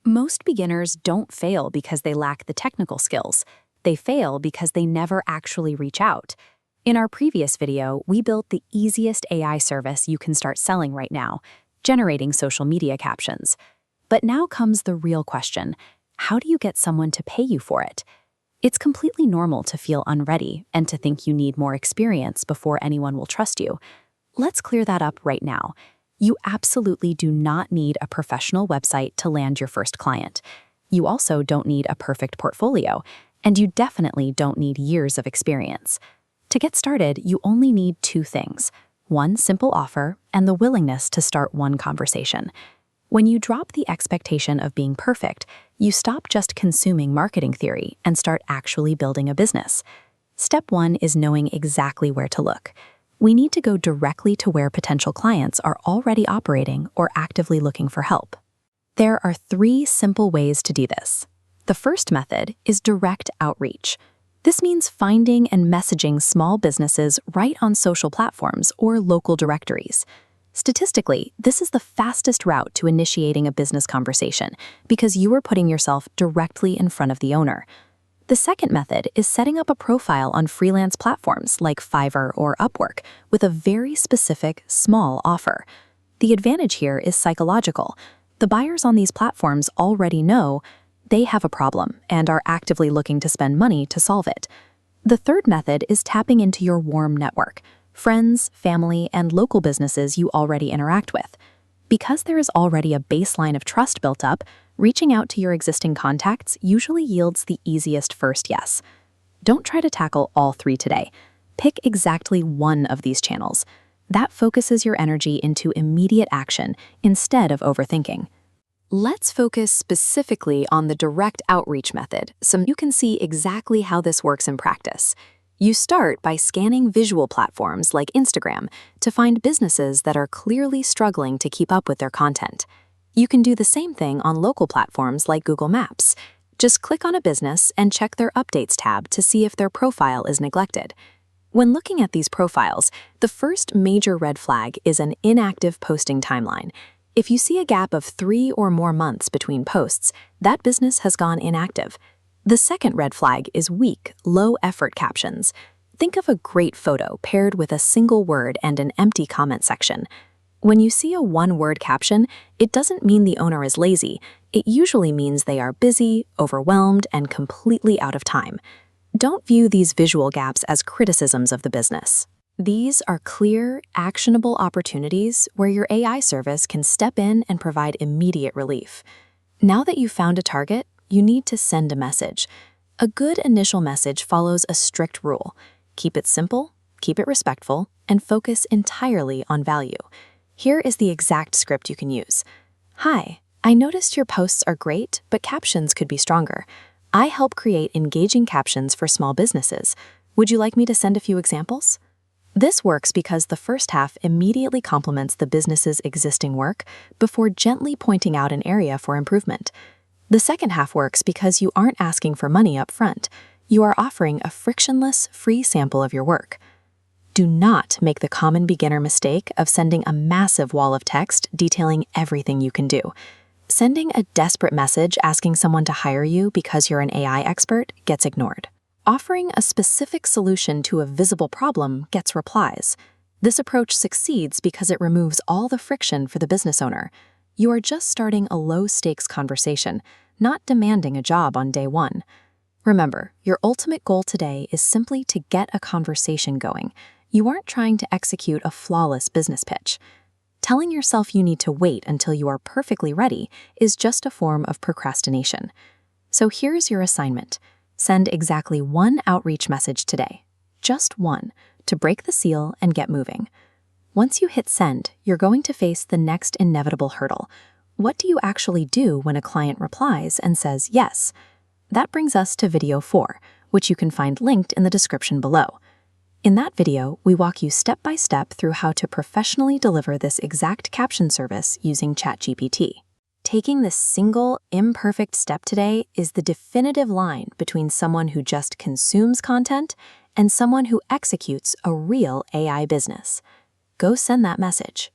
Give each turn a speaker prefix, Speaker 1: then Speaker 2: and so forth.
Speaker 1: Most beginners don't fail because they lack the technical skills. They fail because they never actually reach out. In our previous video, we built the easiest AI service you can start selling right now, generating social media captions. But now comes the real question: how do you get someone to pay you for it? It's completely normal to feel unready and to think you need more experience before anyone will trust you. Let's clear that up right now. You absolutely do not need a professional website to land your first client. You also don't need a perfect portfolio, and you definitely don't need years of experience. To get started, you only need two things: one simple offer and the willingness to start one conversation. When you drop the expectation of being perfect, you stop just consuming marketing theory and start actually building a business. Step one is knowing exactly where to look. We need to go directly to where potential clients are already operating or actively looking for help. There are three simple ways to do this. The first method is direct outreach. This means finding and messaging small businesses right on social platforms or local directories. Statistically, this is the fastest route to initiating a business conversation because you are putting yourself directly in front of the owner. The second method is setting up a profile on freelance platforms like Fiverr or Upwork with a very specific, small offer. The advantage here is psychological. The buyers on these platforms already know they have a problem and are actively looking to spend money to solve it. The third method is tapping into your warm network: friends, family, and local businesses you already interact with. Because there is already a baseline of trust built up, reaching out to your existing contacts usually yields the easiest first yes. Don't try to tackle all three today. Pick exactly one of these channels. That focuses your energy into immediate action instead of overthinking. Let's focus specifically on the direct outreach method so you can see exactly how this works in practice. You start by scanning visual platforms like Instagram to find businesses that are clearly struggling to keep up with their content. You can do the same thing on local platforms like Google Maps. Just click on a business and check their Updates tab to see if their profile is neglected. When looking at these profiles, the first major red flag is an inactive posting timeline. If you see a gap of 3 or more months between posts, that business has gone inactive. The second red flag is weak, low-effort captions. Think of a great photo paired with a single word and an empty comment section. When you see a one-word caption, it doesn't mean the owner is lazy. It usually means they are busy, overwhelmed, and completely out of time. Don't view these visual gaps as criticisms of the business. These are clear, actionable opportunities where your AI service can step in and provide immediate relief. Now that you've found a target, you need to send a message. A good initial message follows a strict rule: keep it simple, keep it respectful, and focus entirely on value. Here is the exact script you can use. Hi, I noticed your posts are great, but captions could be stronger. I help create engaging captions for small businesses. Would you like me to send a few examples? This works because the first half immediately complements the business's existing work before gently pointing out an area for improvement. The second half works because you aren't asking for money up front. You are offering a frictionless, free sample of your work. Do not make the common beginner mistake of sending a massive wall of text detailing everything you can do. Sending a desperate message asking someone to hire you because you're an AI expert gets ignored. Offering a specific solution to a visible problem gets replies. This approach succeeds because it removes all the friction for the business owner. You are just starting a low-stakes conversation, not demanding a job on day one. Remember, your ultimate goal today is simply to get a conversation going. You aren't trying to execute a flawless business pitch. Telling yourself you need to wait until you are perfectly ready is just a form of procrastination. So here's your assignment. Send exactly one outreach message today, just one, to break the seal and get moving. Once you hit send, you're going to face the next inevitable hurdle. What do you actually do when a client replies and says yes? That brings us to video 4, which you can find linked in the description below. In that video, we walk you step by step through how to professionally deliver this exact caption service using ChatGPT. Taking this single, imperfect step today is the definitive line between someone who just consumes content and someone who executes a real AI business. Go send that message.